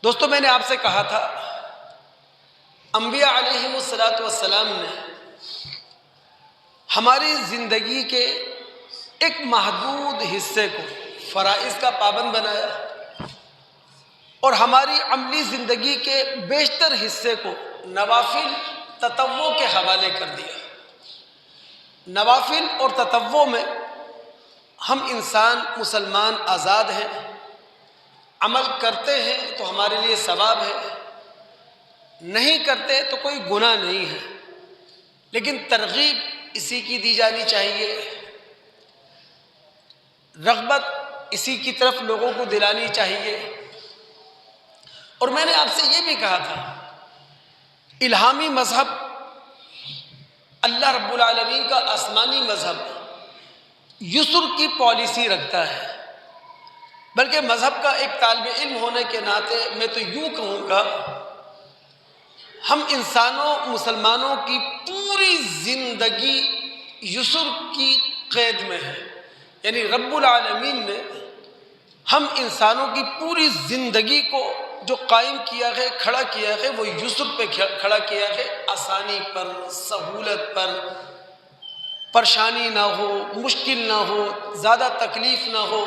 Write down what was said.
دوستو، میں نے آپ سے کہا تھا انبیاء علیہم الصلاۃ والسلام نے ہماری زندگی کے ایک محدود حصے کو فرائض کا پابند بنایا اور ہماری عملی زندگی کے بیشتر حصے کو نوافل تطوع کے حوالے کر دیا۔ نوافل اور تطوع میں ہم انسان مسلمان آزاد ہیں، عمل کرتے ہیں تو ہمارے لیے ثواب ہے، نہیں کرتے تو کوئی گناہ نہیں ہے، لیکن ترغیب اسی کی دی جانی چاہیے، رغبت اسی کی طرف لوگوں کو دلانی چاہیے۔ اور میں نے آپ سے یہ بھی کہا تھا الہامی مذہب، اللہ رب العالمین کا آسمانی مذہب یسر کی پالیسی رکھتا ہے، بلکہ مذہب کا ایک طالب علم ہونے کے ناطے میں تو یوں کہوں گا، ہم انسانوں مسلمانوں کی پوری زندگی یسر کی قید میں ہے۔ یعنی رب العالمین نے ہم انسانوں کی پوری زندگی کو جو قائم کیا ہے، کھڑا کیا ہے، وہ یسر پہ کھڑا کیا ہے، آسانی پر، سہولت پر، پریشانی نہ ہو، مشکل نہ ہو، زیادہ تکلیف نہ ہو۔